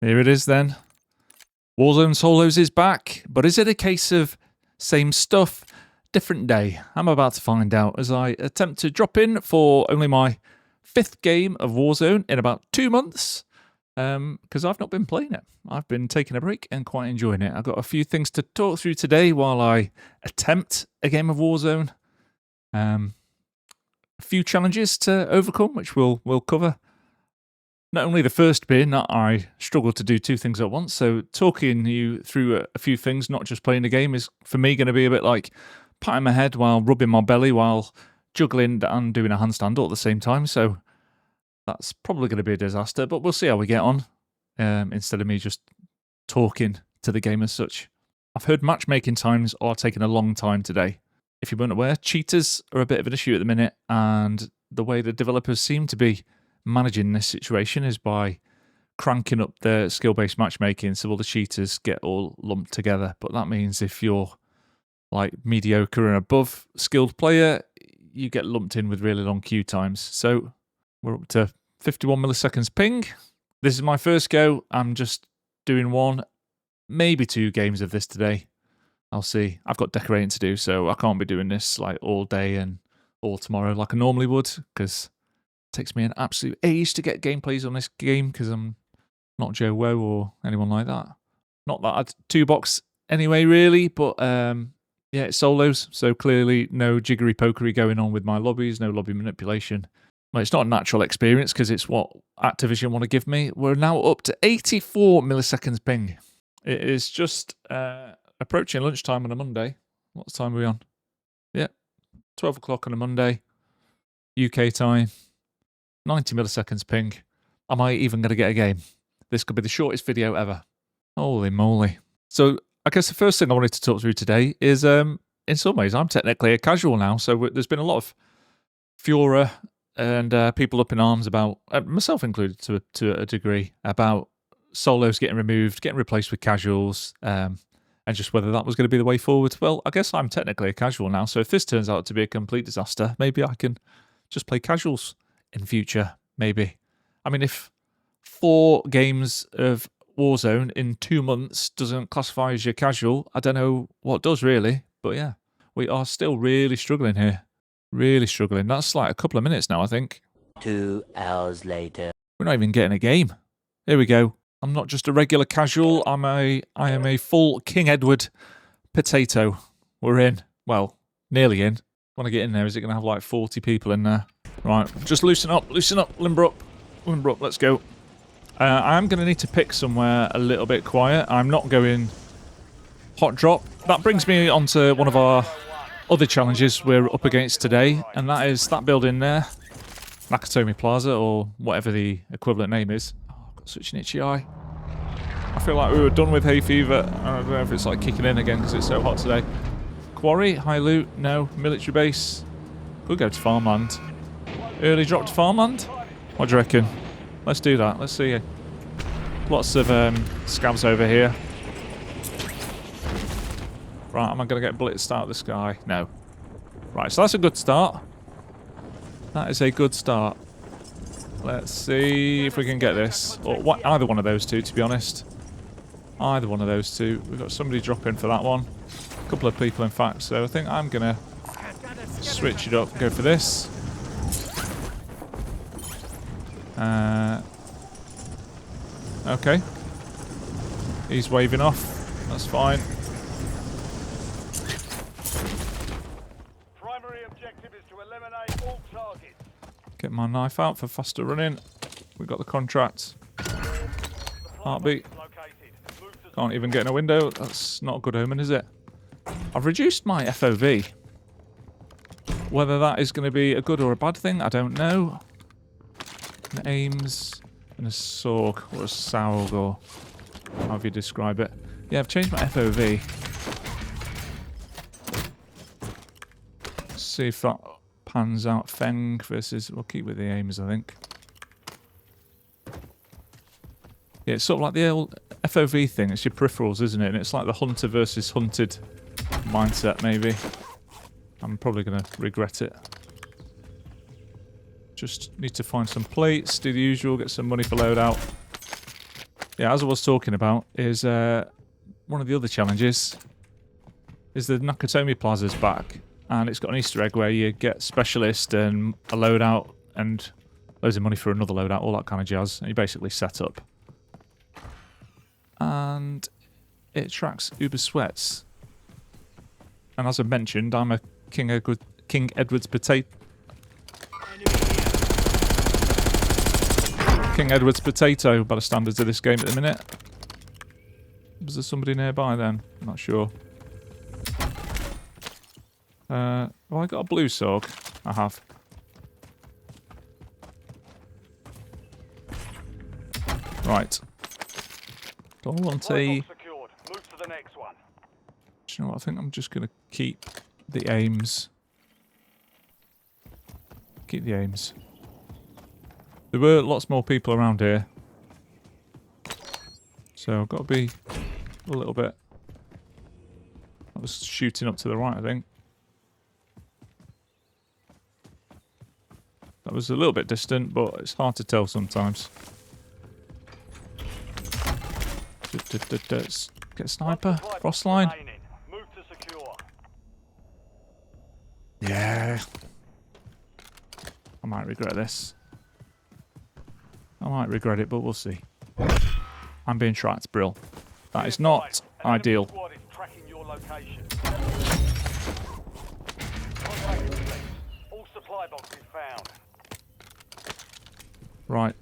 Here it is then. Warzone Solos is back, but is it a case of same stuff, different day? I'm about to find out as I attempt to drop in for only my 5th game of Warzone in about 2 months, because I've not been playing it. I've been taking a break and quite enjoying it. I've got a few things to talk through today while I attempt a game of Warzone. A few challenges to overcome, which we'll cover. Not only the first being that I struggle to do 2 things at once, so talking you through a few things, not just playing the game, is for me going to be a bit like patting my head while rubbing my belly while juggling and doing a handstand all at the same time, so that's probably going to be a disaster, but we'll see how we get on, instead of me just talking to the game as such. I've heard matchmaking times are taking a long time today. If you weren't aware, cheaters are a bit of an issue at the minute, and the way the developers seem to be managing this situation is by cranking up their skill-based matchmaking so all the cheaters get all lumped together. But that means if you're like mediocre and above skilled player, you get lumped in with really long queue times. So we're up to 51 milliseconds ping. This is my first go. I'm just doing 1, maybe 2 games of this today. I'll see. I've got decorating to do, so I can't be doing this like all day and all tomorrow like I normally would, because takes me an absolute age to get gameplays on this game because I'm not Joe Woe or anyone like that. Not that I'd 2-box anyway, really, but yeah, it's solos, so clearly no jiggery pokery going on with my lobbies, no lobby manipulation. Well, it's not a natural experience because it's what Activision want to give me. We're now up to 84 milliseconds ping. It is just approaching lunchtime on a Monday. What time are we on? Yeah, 12 o'clock on a Monday, UK time. 90 milliseconds ping. Am I even going to get a game? This could be the shortest video ever. Holy moly. So I guess the first thing I wanted to talk through today is, in some ways, I'm technically a casual now. So there's been a lot of furor and people up in arms about, myself included to a degree, about solos getting removed, getting replaced with casuals, and just whether that was going to be the way forward. Well, I guess I'm technically a casual now. So if this turns out to be a complete disaster, maybe I can just play casuals in future, maybe. I mean, if 4 games of Warzone in 2 months doesn't classify as your casual, I don't know what does, really. But yeah, we are still really struggling here. Really struggling. That's like a couple of minutes now, I think. 2 hours later. We're not even getting a game. Here we go. I'm not just a regular casual. I am a full King Edward potato. We're in. Well, nearly in. Want to get in there? Is it going to have like 40 people in there? Right, just loosen up, limber up, let's go. I am going to need to pick somewhere a little bit quiet. I'm not going hot drop. That brings me on to one of our other challenges we're up against today, and that is that building there, Nakatomi Plaza, or whatever the equivalent name is. Oh, I've got such an itchy eye. I feel like we were done with hay fever. I don't know if it's like kicking in again because it's so hot today. Quarry, high loot, no. Military base. Could go to farmland. Early drop to farmland? What do you reckon? Let's do that. Let's see. Lots of scavs over here. Right, am I going to get blitzed out of the sky? No. Right, so that's a good start. That is a good start. Let's see if we can get this. Or either one of those 2, to be honest. Either one of those 2. We've got somebody dropping for that one. A couple of people, in fact. So I think I'm going to switch it up and go for this. Okay. He's waving off. That's fine. Primary objective is to eliminate all targets. Get my knife out for faster running. We got the contract. Heartbeat. Can't even get in a window. That's not a good omen, is it? I've reduced my FOV. Whether that is going to be a good or a bad thing, I don't know. An aims and a sorg or a saug, or however you describe it. Yeah, I've changed my FOV. Let's see if that pans out. Feng versus... We'll keep with the aims, I think. Yeah, it's sort of like the old FOV thing. It's your peripherals, isn't it? And it's like the hunter versus hunted mindset, maybe. I'm probably going to regret it. Just need to find some plates, do the usual, get some money for loadout. yeah, as I was talking about, is one of the other challenges is the Nakatomi Plaza's back, and it's got an Easter egg where you get specialist and a loadout and loads of money for another loadout, all that kind of jazz. And you basically set up, and it tracks Uber Sweats. And as I mentioned, I'm a King Edward's potato. King Edward's potato by the standards of this game at the minute. Was there somebody nearby then? I'm not sure. Have I got a blue sorg? I have. Right. Do I want a... Hardpoint secured. Move to the next one. Do you know what? I think I'm just going to keep the aims. Keep the aims. There were lots more people around here. So I've got to be a little bit... I was shooting up to the right, I think. That was a little bit distant, but it's hard to tell sometimes. Get a sniper. Frostline. Move to secure. Yeah. I might regret this. I might regret it, but we'll see. I'm being tracked, Brill. That is not ideal. Squad is tracking your location. Contact complete. All supply boxes found. Right.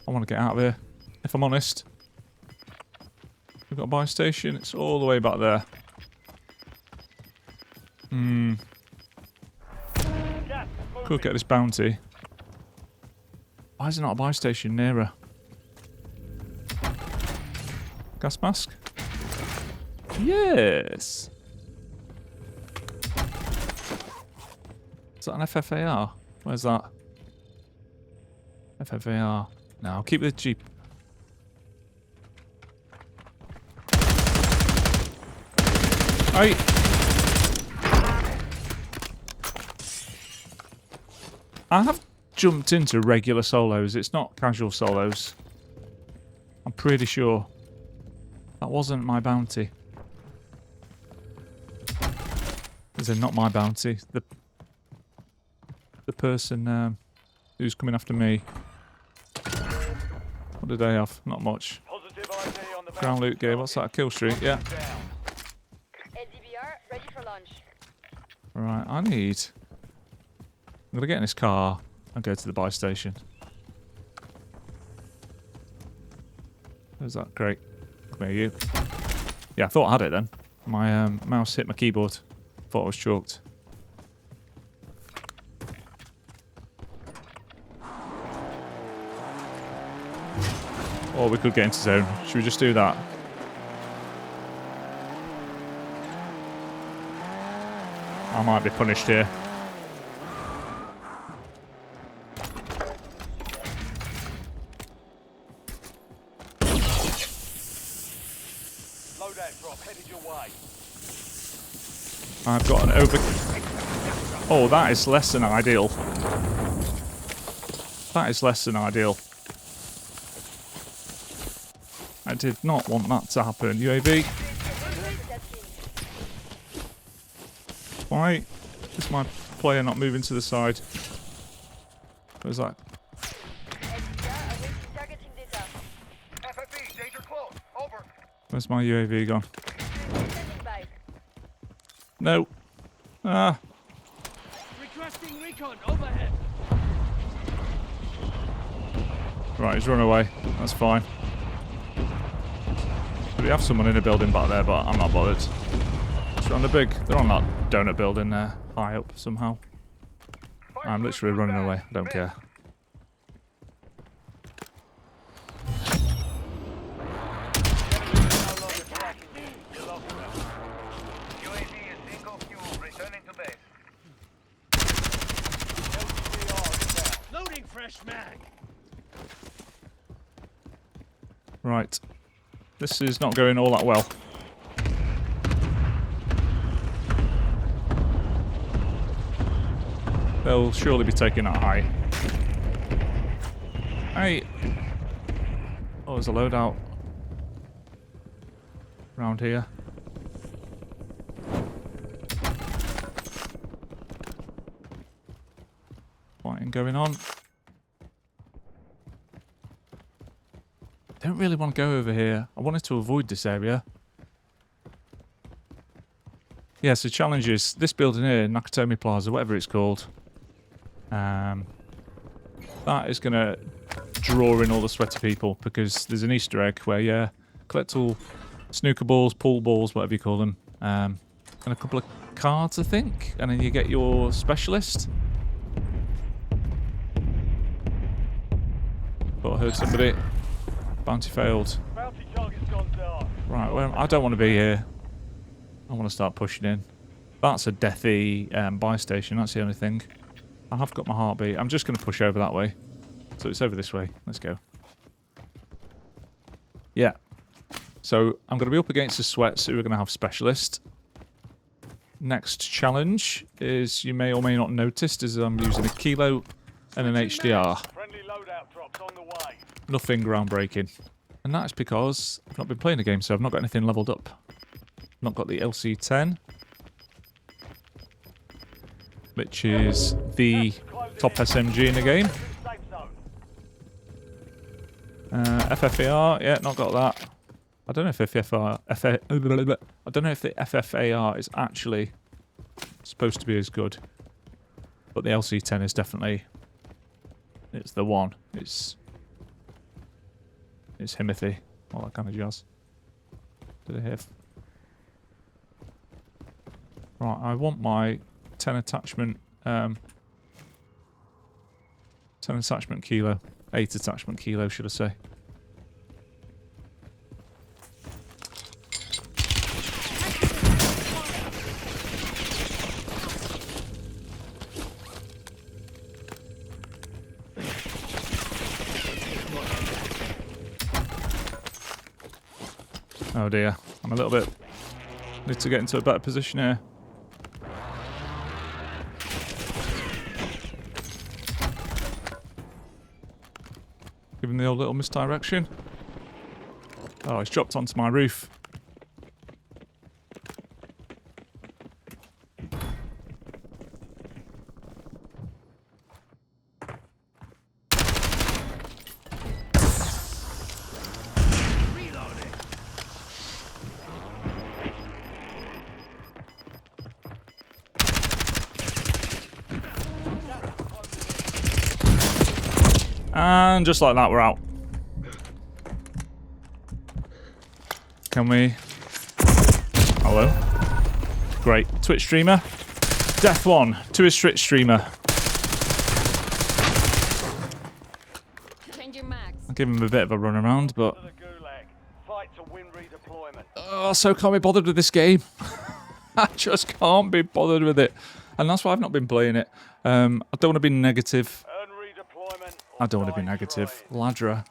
I want to get out of here, if I'm honest. We've got a buy station. It's all the way back there. Could get this bounty. Why is there not a buy station nearer? Gas mask? Yes! Is that an FFAR? Where's that? FFAR. No, I'll keep the Jeep. Hey! I have jumped into regular solos. It's not casual solos. I'm pretty sure. That wasn't my bounty. Is it not my bounty? The person who's coming after me. What did they have? Not much. Positive ID on the Ground loot gear. What's that? A kill streak? Yeah. LDBR ready for launch. Right. I'm gonna get in this car and go to the buy station. Where's that crate? Come here, you. Yeah, I thought I had it then. My mouse hit my keyboard. Thought I was chalked. Or we could get into zone. Should we just do that? I might be punished here. Loadout drop headed your way. I've got an over... Oh, that is less than ideal. That is less than ideal. I did not want that to happen. UAV. Why is my player not moving to the side? Where's that? FFE, danger close. Over. Where's my UAV gone? No. Ah. Requesting recon overhead. Right, he's run away. That's fine. We have someone in a building back there, but I'm not bothered. They're on that donut building there, high up somehow. I'm literally running away. I don't care. Loading fresh mag. Right. This is not going all that well. They'll surely be taking that high. Hey! Oh, there's a loadout around here. Fighting going on. Don't really want to go over here. I wanted to avoid this area. Yeah, so challenges. This building here, Nakatomi Plaza, whatever it's called. That is going to draw in all the sweaty people because there's an Easter egg where you collect all snooker balls, pool balls, whatever you call them, and a couple of cards, I think, and then you get your specialist. Thought I heard somebody. Bounty failed. Bounty target's gone dark. Right, well, I don't want to be here. I want to start pushing in. That's a deathy buy station, that's the only thing. I have got my heartbeat. I'm just going to push over that way. So it's over this way. Let's go. Yeah. So I'm going to be up against the sweats who are going to have specialist. Next challenge is, you may or may not noticed, is I'm using a kilo and an HDR. Friendly loadout drops on the way. Nothing groundbreaking. And that's because I've not been playing the game, so I've not got anything leveled up. Not got the LC10, which is the top SMG in the game. FFAR, yeah, not got that. I don't know if I don't know if the FFAR is actually supposed to be as good, but the LC10 is definitely, it's the one. It's Himothy, all that kind of jazz. Did I hear? Right, I want my 10 attachment kilo. 8 attachment kilo, should I say. Oh dear, I'm a little bit... Need to get into a better position here. Giving the old little misdirection. Oh, it's dropped onto my roof. And just like that, we're out. Can we... Hello. Great. Twitch streamer. Death one to his Twitch streamer. Change your mags. I'll give him a bit of a run around, but... To the gulag. Fight to win redeployment. Oh, so can't be bothered with this game. I just can't be bothered with it. And that's why I've not been playing it. I don't want to be negative. Earn redeployment. I don't want to be negative. Ladra.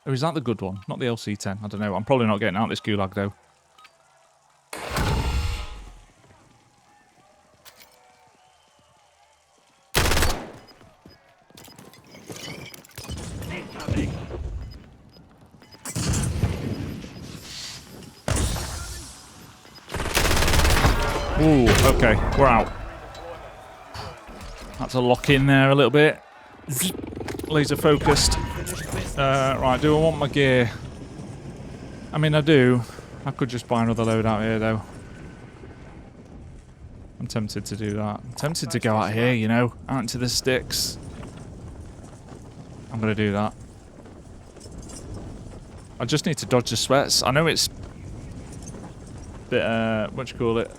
Or is that the good one? Not the LC10. I don't know. I'm probably not getting out this gulag, though. Ooh, okay. We're out. That's a lock in there a little bit. Laser focused. Right, do I want my gear? I mean, I do. I could just buy another load out here, though. I'm tempted to do that. I'm tempted to go out here, you know, out into the sticks. I'm going to do that. I just need to dodge the sweats. I know it's a bit, what do you call it?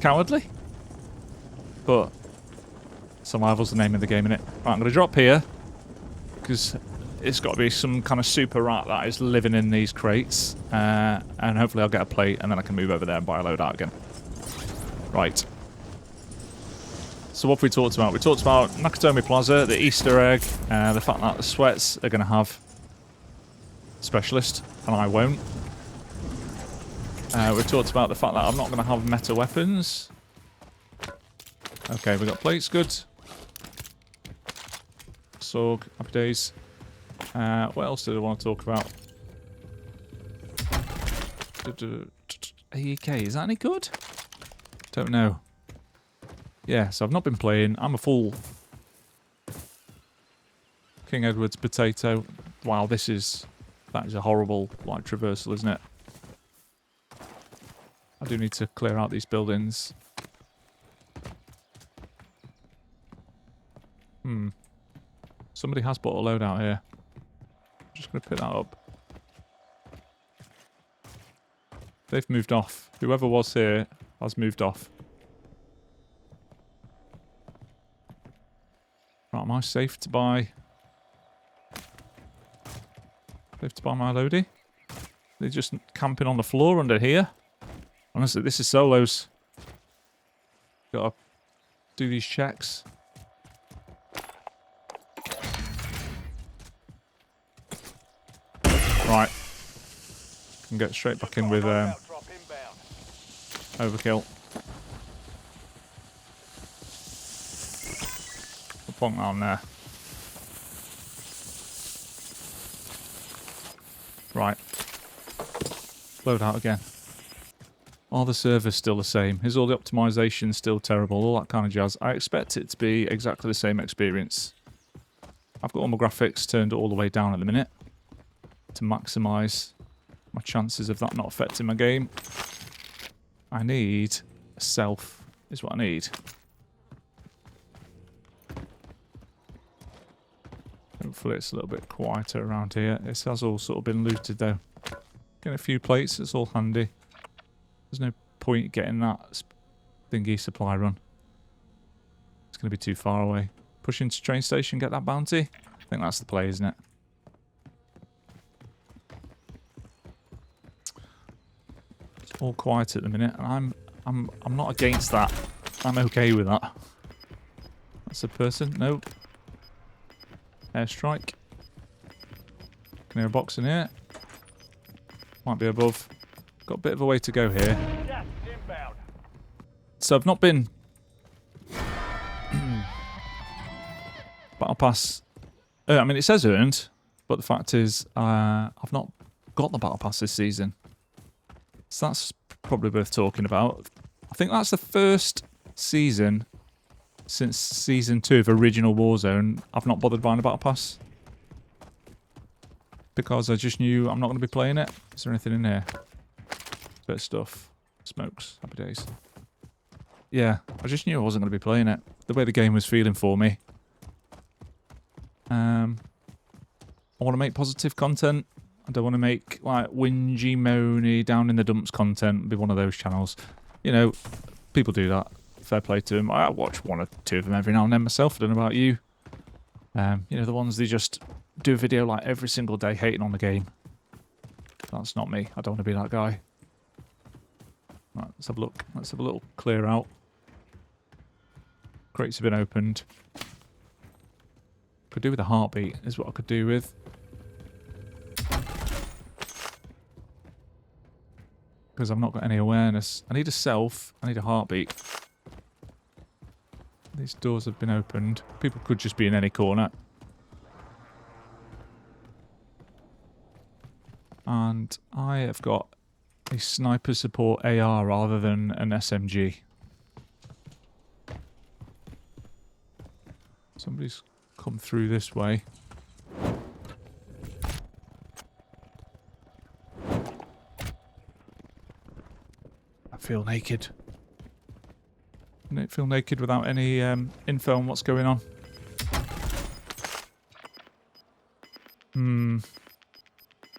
Cowardly? But survival's the name of the game, innit? Right, I'm going to drop here. Because it's got to be some kind of super rat that is living in these crates. And hopefully I'll get a plate and then I can move over there and buy a load out again. Right. So what have we talked about? We talked about Nakatomi Plaza, the Easter egg, the fact that the sweats are going to have specialist, and I won't. We've talked about the fact that I'm not going to have meta weapons. Okay, we got plates, good. Sorg, happy days. What else did I want to talk about? AEK, is that any good? Don't know. Yeah, so I've not been playing. I'm a full King Edward's potato. Wow, that is a horrible like traversal, isn't it? I do need to clear out these buildings. Somebody has bought a load out here. I'm just going to pick that up. They've moved off. Whoever was here has moved off. Right, am I safe to buy? Safe to buy my loadie? They're just camping on the floor under here. Honestly, this is solos. Gotta do these checks. Right. Can get straight back in with overkill. I'll plonk that on there. Right. Load out again. Are the servers still the same? Is all the optimization still terrible? All that kind of jazz. I expect it to be exactly the same experience. I've got all my graphics turned all the way down at the minute to maximise my chances of that not affecting my game. I need a self, is what I need. Hopefully it's a little bit quieter around here. This has all sort of been looted though. Getting a few plates, it's all handy. There's no point getting that thingy supply run. It's going to be too far away. Push into train station, get that bounty. I think that's the play, isn't it? It's all quiet at the minute, and I'm not against that. I'm okay with that. That's a person. Nope. Airstrike. Can hear a box in here. Might be above. Got a bit of a way to go here. Gas inbound. So I've not been Battle Pass. I mean, it says earned, but the fact is, I've not got the Battle Pass this season. So that's probably worth talking about. I think that's the first season since Season 2 of original Warzone I've not bothered buying a Battle Pass. Because I just knew I'm not going to be playing it. Is there anything in here? Bit of stuff. Smokes. Happy days. Yeah, I just knew I wasn't going to be playing it. The way the game was feeling for me. I want to make positive content. I don't want to make like whingy, moany, down in the dumps content. Be one of those channels. You know, people do that. Fair play to them. I watch one or two of them every now and then myself. I don't know about you. You know, the ones they just do a video like every single day hating on the game. That's not me. I don't want to be that guy. Right, let's have a look. Let's have a little clear out. Crates have been opened. Could do with a heartbeat, is what I could do with. Because I've not got any awareness. I need a self. I need a heartbeat. These doors have been opened. People could just be in any corner. And I have got a sniper support AR rather than an SMG. Somebody's come through this way. I feel naked. I feel naked without any info on what's going on.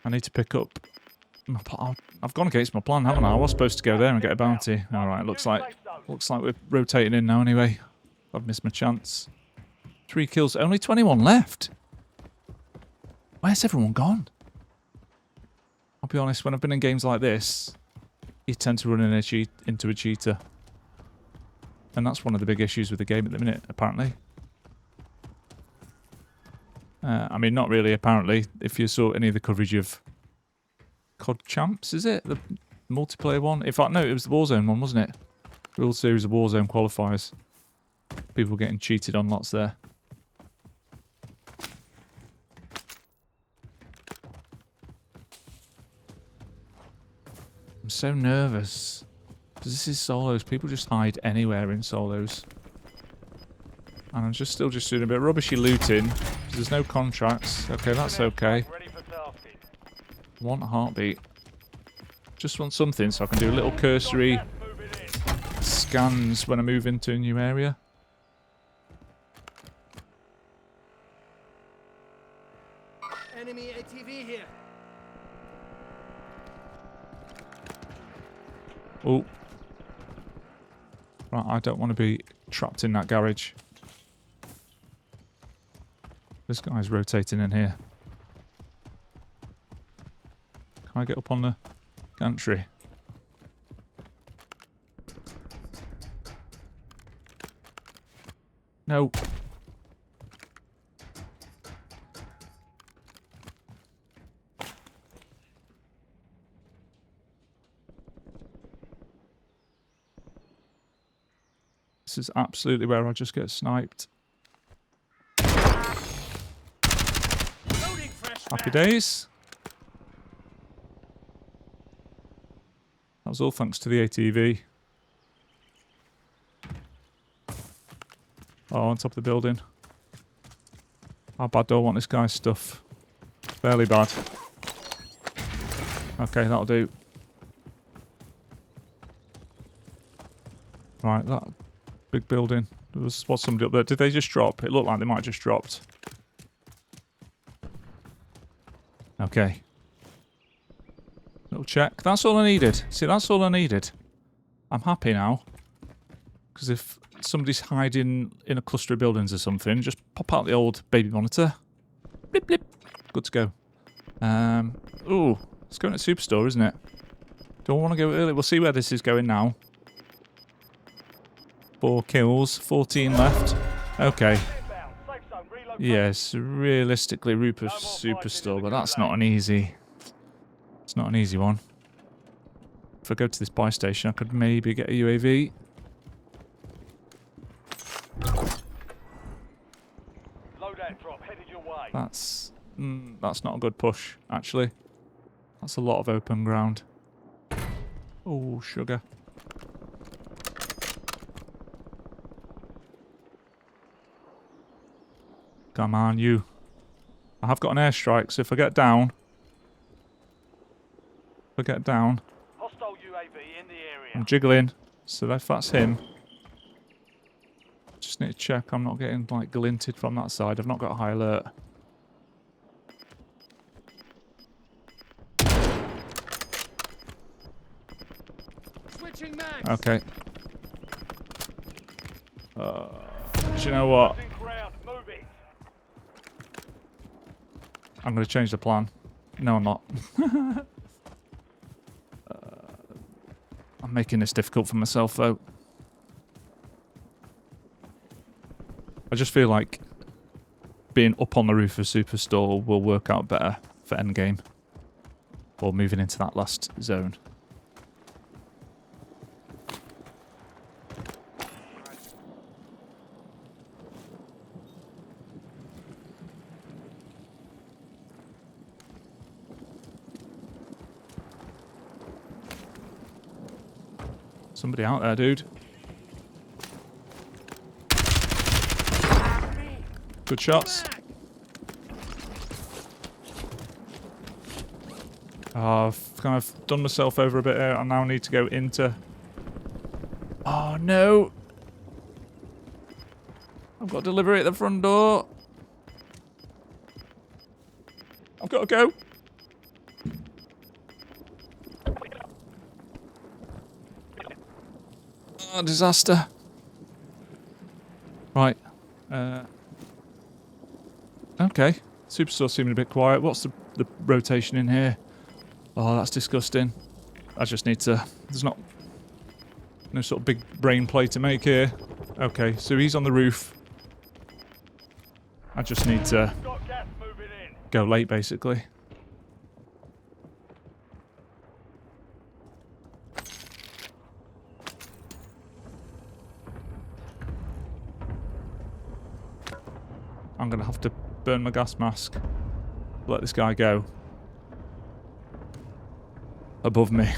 I need to pick up. I've gone against my plan, haven't I? I was supposed to go there and get a bounty. All right, looks like we're rotating in now anyway. I've missed my chance. 3 kills, only 21 left. Where's everyone gone? I'll be honest, when I've been in games like this, you tend to run into a cheater. And that's one of the big issues with the game at the minute, apparently. I mean, not really, apparently. If you saw any of the coverage of COD Champs, is it? The multiplayer one? In fact, no, it was the Warzone one, wasn't it? The World Series of Warzone qualifiers. People getting cheated on lots there. I'm so nervous. Because this is solos. People just hide anywhere in solos. And I'm still just doing a bit of rubbishy looting. There's no contracts. Okay, that's okay. Ready for tasking. One heartbeat. Just want something so I can do a little cursory Gas moving in. scans when I move into a new area. Enemy ATV here. Oh. Right, I don't want to be trapped in that garage. This guy's rotating in here. Can I get up on the gantry? No. This is absolutely where I just get sniped. Loading fresh Happy mag. days. That was all thanks to the ATV. Oh, on top of the building. How bad do I want this guy's stuff? Fairly bad. Okay, that'll do. Right, that big building. There was somebody up there. Did they just drop? It looked like they might have just dropped. Okay. Little check. That's all I needed. See, that's all I needed. I'm happy now. Because if somebody's hiding in a cluster of buildings or something, just pop out the old baby monitor. Blip, blip. Good to go. Ooh, it's going to Superstore, isn't it? Don't want to go early. We'll see where this is going now. 4 kills, 14 left. Okay. Inbound. Safe zone relocated. Yes, realistically, Rupert Superstore, but that's not an easy. It's not an easy one. If I go to this buy station, I could maybe get a UAV. Loadout drop headed your way. That's not a good push, actually. That's a lot of open ground. Oh, sugar. Come on, you. I have got an airstrike, so if I get down... Hostile UAV in the area. I'm jiggling, so if that's him... Just need to check I'm not getting, like, glinted from that side. I've not got a high alert. Switching mags. Okay. Do you know what? Losing ground. Move it. I'm going to change the plan. No, I'm not. I'm making this difficult for myself, though. I just feel like being up on the roof of Superstore will work out better for endgame. Or moving into that last zone. Somebody out there, dude. Good shots. Oh, I've kind of done myself over a bit here. I now need to go into... Oh, no. I've got delivery at the front door. I've got to go. Oh, disaster. Right. Okay. Superstore seeming a bit quiet. What's the rotation in here? Oh, that's disgusting. I just need to... There's no sort of big brain play to make here. Okay, so he's on the roof. I just need to Got gas moving in. go late, basically. I'm going to have to burn my gas mask. Let this guy go. Above me.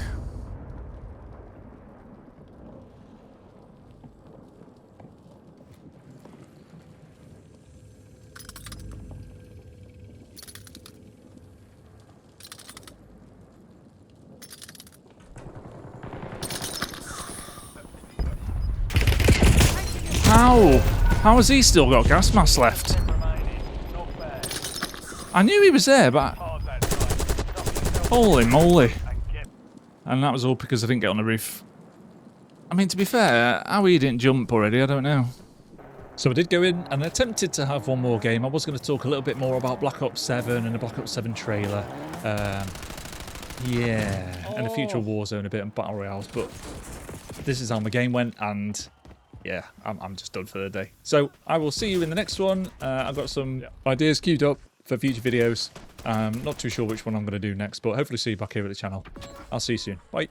How has he still got gas mask left? Remaining. Not bad. I knew he was there, but Hard that side. Stuff holy moly. and get And that was all because I didn't get on the roof. I mean, to be fair, how he didn't jump already, I don't know. So I did go in and attempted to have one more game. I was going to talk a little bit more about Black Ops 7 and the Black Ops 7 trailer. Yeah, and the future of Warzone a bit and Battle Royales, but this is how my game went, and yeah, I'm just done for the day. So I will see you in the next one. I've got some ideas queued up for future videos. Not too sure which one I'm going to do next, but hopefully see you back here at the channel. I'll see you soon. Bye.